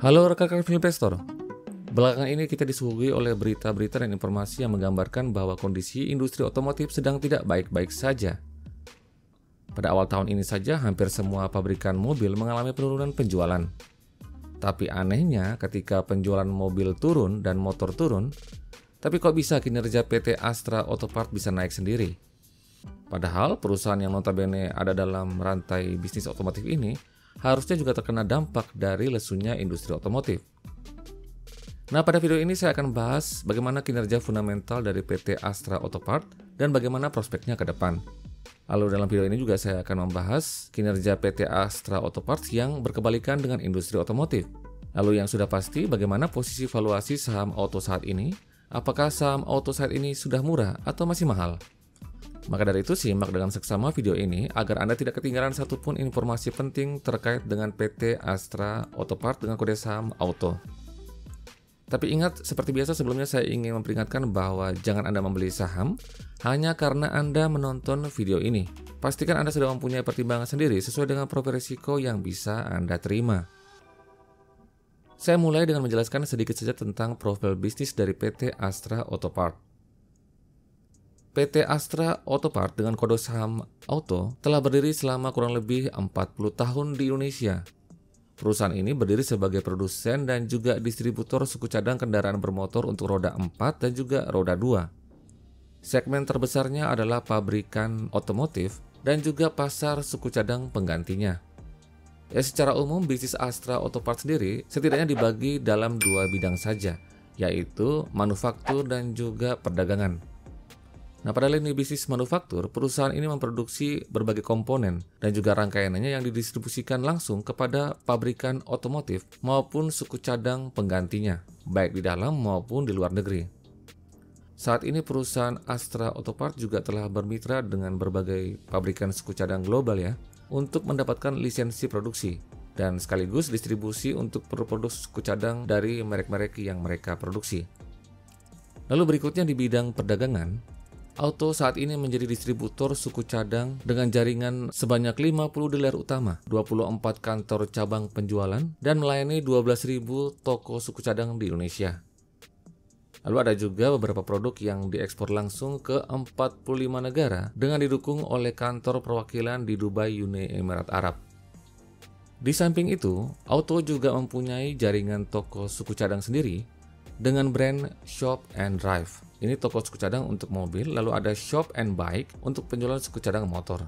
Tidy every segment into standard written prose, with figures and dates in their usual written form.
Halo rekan-rekan film Investor. Belakangan ini kita disuguhi oleh berita-berita dan informasi yang menggambarkan bahwa kondisi industri otomotif sedang tidak baik-baik saja. Pada awal tahun ini saja, hampir semua pabrikan mobil mengalami penurunan penjualan. Tapi anehnya, ketika penjualan mobil turun dan motor turun, tapi kok bisa kinerja PT Astra Auto Parts bisa naik sendiri? Padahal perusahaan yang notabene ada dalam rantai bisnis otomotif ini harusnya juga terkena dampak dari lesunya industri otomotif. Nah, pada video ini saya akan bahas bagaimana kinerja fundamental dari PT Astra Auto Parts dan bagaimana prospeknya ke depan. Lalu dalam video ini juga saya akan membahas kinerja PT Astra Auto Parts yang berkebalikan dengan industri otomotif. Lalu yang sudah pasti, bagaimana posisi valuasi saham auto saat ini? Apakah saham auto saat ini sudah murah atau masih mahal? Maka dari itu, simak dengan seksama video ini agar Anda tidak ketinggalan satupun informasi penting terkait dengan PT Astra Auto Parts dengan kode saham auto. Tapi ingat, seperti biasa sebelumnya saya ingin memperingatkan bahwa jangan Anda membeli saham hanya karena Anda menonton video ini. Pastikan Anda sudah mempunyai pertimbangan sendiri sesuai dengan profil risiko yang bisa Anda terima. Saya mulai dengan menjelaskan sedikit saja tentang profil bisnis dari PT Astra Auto Parts. PT Astra Auto Parts dengan kode saham auto telah berdiri selama kurang lebih 40 tahun di Indonesia. Perusahaan ini berdiri sebagai produsen dan juga distributor suku cadang kendaraan bermotor untuk roda 4 dan juga roda 2. Segmen terbesarnya adalah pabrikan otomotif dan juga pasar suku cadang penggantinya. Secara umum bisnis Astra Auto Parts sendiri setidaknya dibagi dalam dua bidang saja, yaitu manufaktur dan juga perdagangan. Nah, pada lini bisnis manufaktur, perusahaan ini memproduksi berbagai komponen dan juga rangkaiannya yang didistribusikan langsung kepada pabrikan otomotif maupun suku cadang penggantinya, baik di dalam maupun di luar negeri. Saat ini perusahaan Astra Auto Parts juga telah bermitra dengan berbagai pabrikan suku cadang global ya, untuk mendapatkan lisensi produksi dan sekaligus distribusi untuk produk-produk suku cadang dari merek-merek yang mereka produksi. Lalu berikutnya di bidang perdagangan, Auto saat ini menjadi distributor suku cadang dengan jaringan sebanyak 50 dealer utama, 24 kantor cabang penjualan, dan melayani 12.000 toko suku cadang di Indonesia. Lalu ada juga beberapa produk yang diekspor langsung ke 45 negara dengan didukung oleh kantor perwakilan di Dubai, Uni Emirat Arab. Di samping itu, Auto juga mempunyai jaringan toko suku cadang sendiri dengan brand Shop and Drive. Ini toko suku cadang untuk mobil, lalu ada Shop and Bike untuk penjualan suku cadang motor.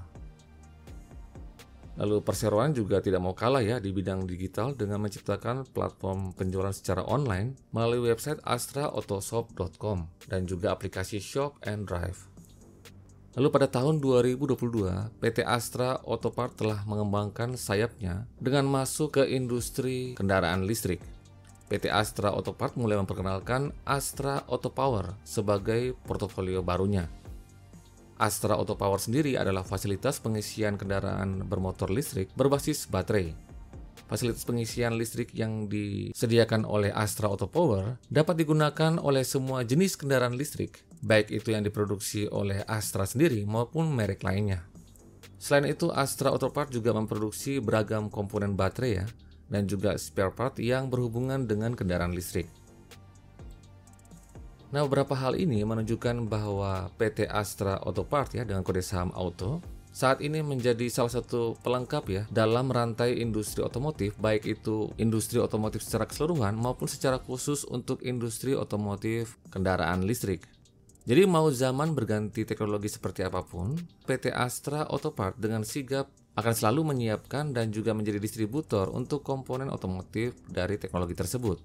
Lalu perseroan juga tidak mau kalah ya di bidang digital dengan menciptakan platform penjualan secara online melalui website astraautosop.com dan juga aplikasi Shop and Drive. Lalu pada tahun 2022, PT Astra Auto Parts telah mengembangkan sayapnya dengan masuk ke industri kendaraan listrik. PT Astra Auto Parts mulai memperkenalkan Astra Auto Power sebagai portofolio barunya. Astra Auto Power sendiri adalah fasilitas pengisian kendaraan bermotor listrik berbasis baterai. Fasilitas pengisian listrik yang disediakan oleh Astra Auto Power dapat digunakan oleh semua jenis kendaraan listrik, baik itu yang diproduksi oleh Astra sendiri maupun merek lainnya. Selain itu, Astra Auto Parts juga memproduksi beragam komponen baterai ya, dan juga spare part yang berhubungan dengan kendaraan listrik. Nah, beberapa hal ini menunjukkan bahwa PT Astra Auto Parts ya dengan kode saham auto saat ini menjadi salah satu pelengkap ya dalam rantai industri otomotif, baik itu industri otomotif secara keseluruhan maupun secara khusus untuk industri otomotif kendaraan listrik. Jadi mau zaman berganti teknologi seperti apapun, PT Astra Auto Parts dengan sigap akan selalu menyiapkan dan juga menjadi distributor untuk komponen otomotif dari teknologi tersebut.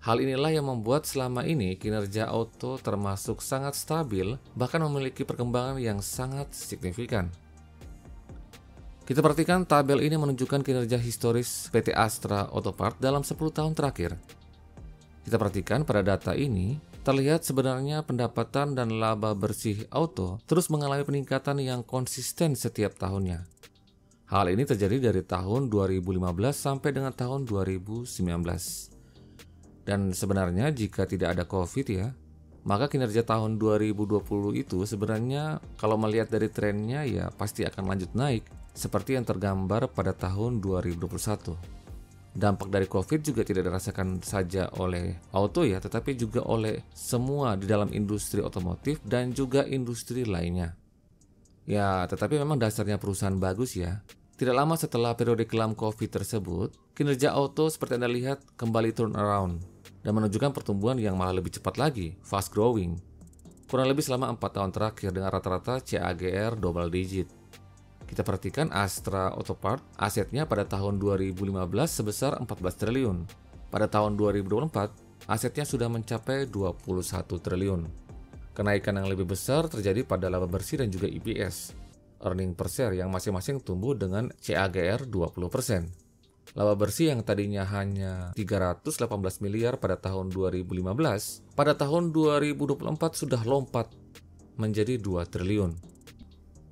Hal inilah yang membuat selama ini kinerja auto termasuk sangat stabil, bahkan memiliki perkembangan yang sangat signifikan. Kita perhatikan tabel ini menunjukkan kinerja historis PT Astra Auto Parts dalam 10 tahun terakhir. Kita perhatikan pada data ini, terlihat sebenarnya pendapatan dan laba bersih auto terus mengalami peningkatan yang konsisten setiap tahunnya. Hal ini terjadi dari tahun 2015 sampai dengan tahun 2019. Dan sebenarnya jika tidak ada COVID ya, maka kinerja tahun 2020 itu sebenarnya kalau melihat dari trennya ya pasti akan lanjut naik seperti yang tergambar pada tahun 2021. Dampak dari COVID juga tidak dirasakan saja oleh auto ya, tetapi juga oleh semua di dalam industri otomotif dan juga industri lainnya. Ya, tetapi memang dasarnya perusahaan bagus ya. Tidak lama setelah periode kelam COVID tersebut, kinerja auto seperti Anda lihat kembali turn around dan menunjukkan pertumbuhan yang malah lebih cepat lagi, fast growing. Kurang lebih selama 4 tahun terakhir dengan rata-rata CAGR double digit. Kita perhatikan Astra Auto Parts, asetnya pada tahun 2015 sebesar 14 triliun. Pada tahun 2024, asetnya sudah mencapai 21 triliun. Kenaikan yang lebih besar terjadi pada laba bersih dan juga EPS, earning per share yang masing-masing tumbuh dengan CAGR 20%. Laba bersih yang tadinya hanya 318 miliar pada tahun 2015, pada tahun 2024 sudah lompat menjadi 2 triliun.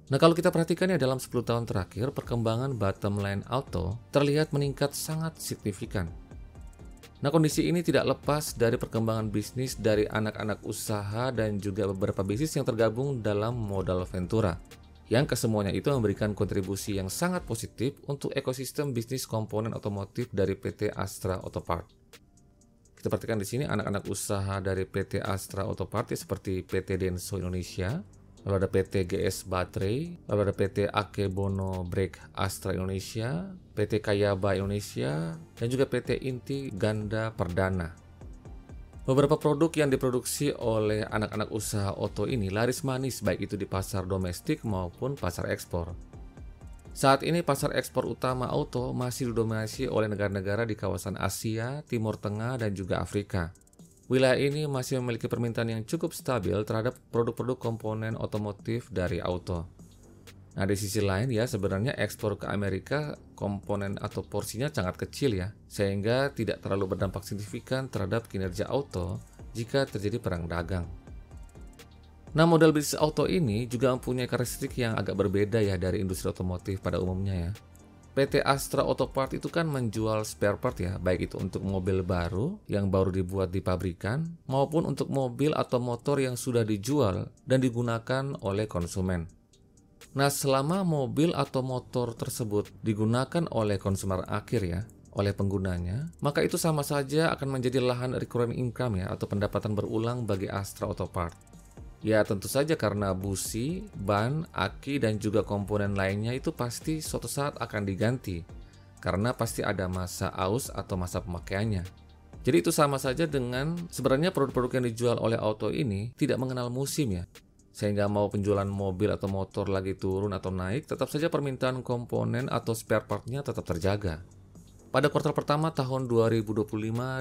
Nah, kalau kita perhatikan ya dalam 10 tahun terakhir, perkembangan bottom line auto terlihat meningkat sangat signifikan. Nah, kondisi ini tidak lepas dari perkembangan bisnis dari anak-anak usaha dan juga beberapa bisnis yang tergabung dalam modal Ventura, yang kesemuanya itu memberikan kontribusi yang sangat positif untuk ekosistem bisnis komponen otomotif dari PT Astra Auto Parts. Kita perhatikan di sini anak-anak usaha dari PT Astra Auto Parts seperti PT Denso Indonesia, lalu ada PT GS Baterai, lalu ada PT Akebono Brake Astra Indonesia, PT Kayaba Indonesia, dan juga PT Inti Ganda Perdana. Beberapa produk yang diproduksi oleh anak-anak usaha oto ini laris manis baik itu di pasar domestik maupun pasar ekspor. Saat ini pasar ekspor utama auto masih didominasi oleh negara-negara di kawasan Asia, Timur Tengah, dan juga Afrika. Wilayah ini masih memiliki permintaan yang cukup stabil terhadap produk-produk komponen otomotif dari auto. Nah, di sisi lain ya sebenarnya ekspor ke Amerika komponen atau porsinya sangat kecil ya, sehingga tidak terlalu berdampak signifikan terhadap kinerja auto jika terjadi perang dagang. Nah, model bisnis auto ini juga mempunyai karakteristik yang agak berbeda ya dari industri otomotif pada umumnya ya. PT Astra Auto Parts itu kan menjual spare part ya, baik itu untuk mobil baru yang baru dibuat di pabrikan, maupun untuk mobil atau motor yang sudah dijual dan digunakan oleh konsumen. Nah, selama mobil atau motor tersebut digunakan oleh konsumer akhir ya, oleh penggunanya, maka itu sama saja akan menjadi lahan recurring income ya, atau pendapatan berulang bagi Astra Auto Parts. Ya tentu saja karena busi, ban, aki, dan juga komponen lainnya itu pasti suatu saat akan diganti. Karena pasti ada masa aus atau masa pemakaiannya. Jadi itu sama saja dengan sebenarnya produk-produk yang dijual oleh auto ini tidak mengenal musim ya. Sehingga mau penjualan mobil atau motor lagi turun atau naik, tetap saja permintaan komponen atau spare part-nya tetap terjaga. Pada kuartal pertama tahun 2025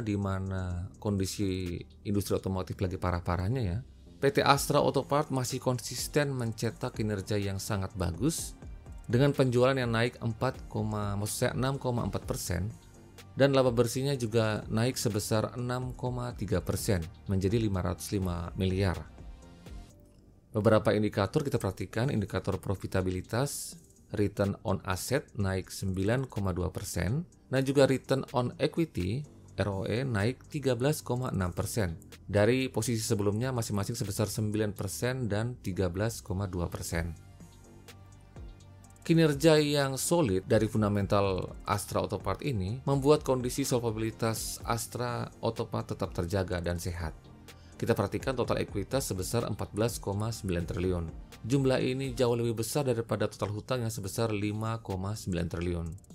di mana kondisi industri otomotif lagi parah-parahnya ya, PT Astra Auto Parts masih konsisten mencetak kinerja yang sangat bagus dengan penjualan yang naik 6,4% dan laba bersihnya juga naik sebesar 6,3% menjadi 505 miliar. Beberapa indikator kita perhatikan, indikator profitabilitas, return on asset naik 9,2% dan juga return on equity ROE naik 13,6%. Dari posisi sebelumnya masing-masing sebesar 9% dan 13,2%. Kinerja yang solid dari fundamental Astra Auto Parts ini membuat kondisi solvabilitas Astra Auto Parts tetap terjaga dan sehat. Kita perhatikan total ekuitas sebesar 14,9 triliun. Jumlah ini jauh lebih besar daripada total hutang yang sebesar 5,9 triliun.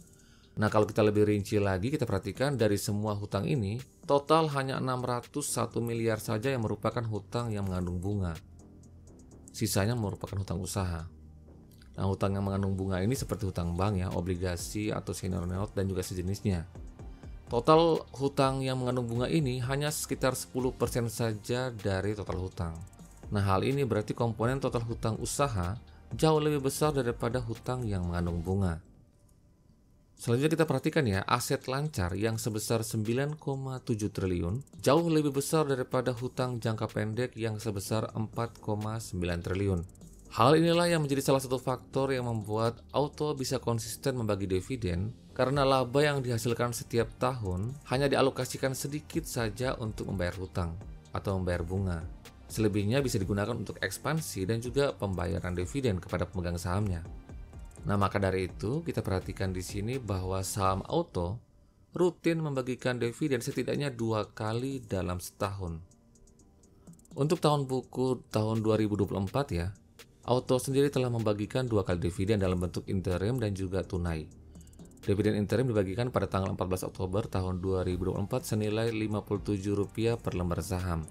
Nah, kalau kita lebih rinci lagi, kita perhatikan dari semua hutang ini, total hanya 601 miliar saja yang merupakan hutang yang mengandung bunga. Sisanya merupakan hutang usaha. Nah, hutang yang mengandung bunga ini seperti hutang bank ya, obligasi atau senior note dan juga sejenisnya. Total hutang yang mengandung bunga ini hanya sekitar 10% saja dari total hutang. Nah, hal ini berarti komponen total hutang usaha jauh lebih besar daripada hutang yang mengandung bunga. Selanjutnya kita perhatikan ya, aset lancar yang sebesar 9,7 triliun jauh lebih besar daripada hutang jangka pendek yang sebesar 4,9 triliun. Hal inilah yang menjadi salah satu faktor yang membuat auto bisa konsisten membagi dividen karena laba yang dihasilkan setiap tahun hanya dialokasikan sedikit saja untuk membayar hutang atau membayar bunga. Selebihnya bisa digunakan untuk ekspansi dan juga pembayaran dividen kepada pemegang sahamnya. Nah, maka dari itu kita perhatikan di sini bahwa saham auto rutin membagikan dividen setidaknya 2 kali dalam setahun. Untuk tahun buku tahun 2024 ya, Auto sendiri telah membagikan 2 kali dividen dalam bentuk interim dan juga tunai. Dividen interim dibagikan pada tanggal 14 Oktober tahun 2024 senilai Rp57 per lembar saham.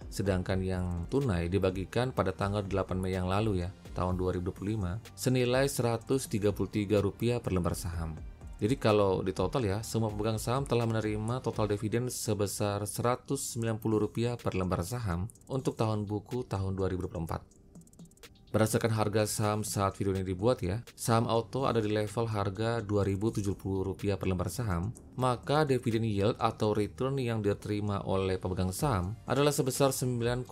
Sedangkan yang tunai dibagikan pada tanggal 8 Mei yang lalu ya, tahun 2025, senilai Rp133 per lembar saham. Jadi kalau di total ya, semua pemegang saham telah menerima total dividen sebesar Rp190 per lembar saham untuk tahun buku tahun 2024. Berdasarkan harga saham saat video ini dibuat ya, saham Auto ada di level harga Rp2.070 per lembar saham, maka dividen yield atau return yang diterima oleh pemegang saham adalah sebesar 9,7%.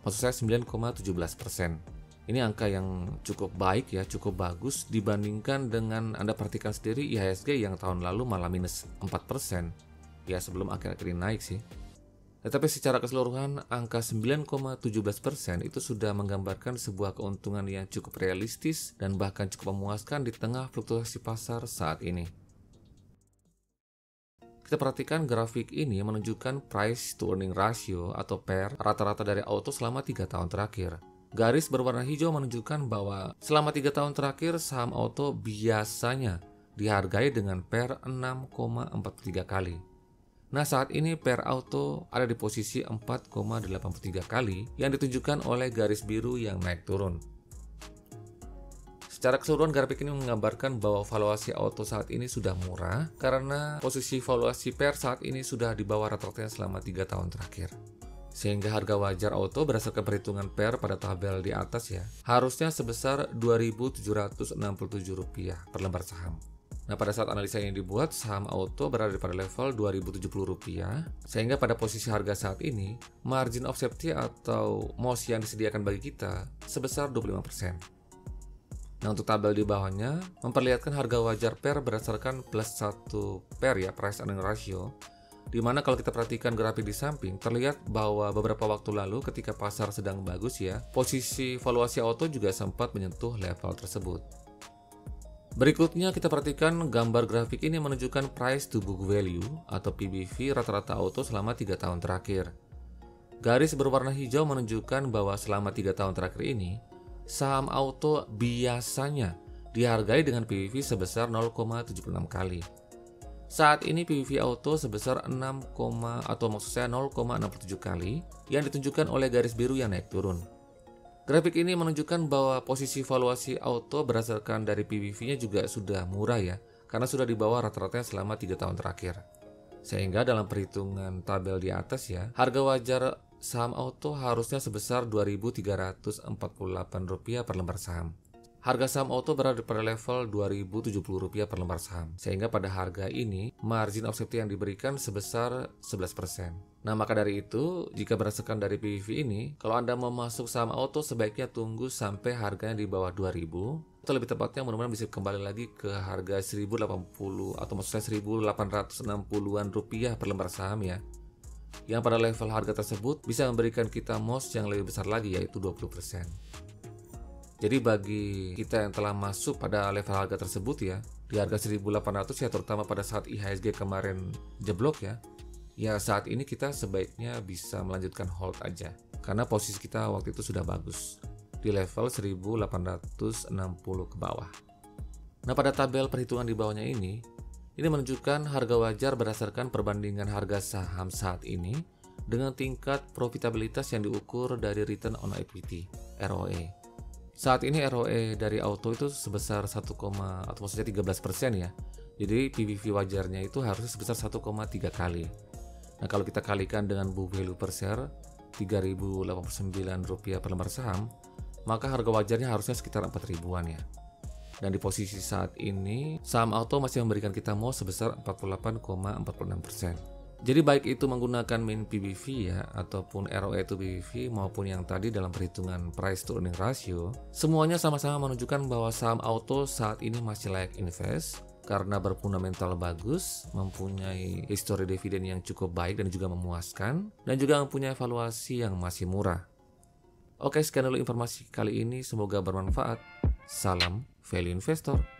Maksud saya 9,17%. Ini angka yang cukup baik ya, cukup bagus dibandingkan dengan Anda perhatikan sendiri IHSG yang tahun lalu malah minus 4%. Ya sebelum akhir-akhir ini naik sih. Tetapi secara keseluruhan, angka 9,17% itu sudah menggambarkan sebuah keuntungan yang cukup realistis dan bahkan cukup memuaskan di tengah fluktuasi pasar saat ini. Kita perhatikan grafik ini menunjukkan price to earning ratio atau PER rata-rata dari Auto selama 3 tahun terakhir. Garis berwarna hijau menunjukkan bahwa selama 3 tahun terakhir saham Auto biasanya dihargai dengan PER 6,43 kali. Nah saat ini PER Auto ada di posisi 4,83 kali yang ditunjukkan oleh garis biru yang naik turun. Secara keseluruhan grafik ini menggambarkan bahwa valuasi Auto saat ini sudah murah karena posisi valuasi PER saat ini sudah di bawah rata-rata selama 3 tahun terakhir. Sehingga harga wajar Auto berdasarkan perhitungan PER pada tabel di atas ya, harusnya sebesar Rp2.767 per lembar saham. Nah, pada saat analisa ini dibuat, saham Auto berada pada level Rp2.070, sehingga pada posisi harga saat ini, margin of safety atau MOS yang disediakan bagi kita sebesar 25%. Nah, untuk tabel di bawahnya, memperlihatkan harga wajar PER berdasarkan plus 1 PER ya, price earning ratio, di mana kalau kita perhatikan grafik di samping, terlihat bahwa beberapa waktu lalu ketika pasar sedang bagus ya, posisi valuasi Auto juga sempat menyentuh level tersebut. Berikutnya kita perhatikan gambar grafik ini menunjukkan price to book value atau PBV rata-rata Auto selama 3 tahun terakhir. Garis berwarna hijau menunjukkan bahwa selama 3 tahun terakhir ini, saham Auto biasanya dihargai dengan PBV sebesar 0,76 kali. Saat ini PBV Auto sebesar 0,67 kali yang ditunjukkan oleh garis biru yang naik turun. Grafik ini menunjukkan bahwa posisi valuasi Auto berdasarkan dari PBV-nya juga sudah murah ya, karena sudah di bawah rata-rata selama 3 tahun terakhir. Sehingga dalam perhitungan tabel di atas ya, harga wajar saham Auto harusnya sebesar Rp2.348 per lembar saham. Harga saham Auto berada pada level Rp2.070 per lembar saham. Sehingga pada harga ini, margin of safety yang diberikan sebesar 11%. Nah, maka dari itu, jika berdasarkan dari PBV ini, kalau Anda mau masuk saham Auto, sebaiknya tunggu sampai harganya di bawah 2.000. Atau lebih tepatnya, mudah-mudahan bisa kembali lagi ke harga 1.080 atau maksudnya 1.860-an rupiah per lembar saham ya. Yang pada level harga tersebut bisa memberikan kita MOS yang lebih besar lagi, yaitu 20%. Jadi bagi kita yang telah masuk pada level harga tersebut ya, di harga 1.800 ya, terutama pada saat IHSG kemarin jeblok ya, saat ini kita sebaiknya bisa melanjutkan hold aja. Karena posisi kita waktu itu sudah bagus, di level 1.860 ke bawah. Nah pada tabel perhitungan di bawahnya ini menunjukkan harga wajar berdasarkan perbandingan harga saham saat ini dengan tingkat profitabilitas yang diukur dari return on equity, ROE. Saat ini ROE dari Auto itu sebesar 1, atau maksudnya 13% ya. Jadi PBV wajarnya itu harusnya sebesar 1,3 kali. Nah kalau kita kalikan dengan book value per share Rp3.089 per lembar saham, maka harga wajarnya harusnya sekitar 4.000-an ya. Dan di posisi saat ini, saham Auto masih memberikan kita MOS sebesar 48,46%. Jadi baik itu menggunakan mean PBV ya, ataupun ROE to PBV maupun yang tadi dalam perhitungan price to earning ratio, semuanya sama-sama menunjukkan bahwa saham Auto saat ini masih layak invest karena berfundamental bagus, mempunyai histori dividen yang cukup baik dan juga memuaskan, dan juga mempunyai valuasi yang masih murah. Oke, sekian dulu informasi kali ini, semoga bermanfaat. Salam Value Investor.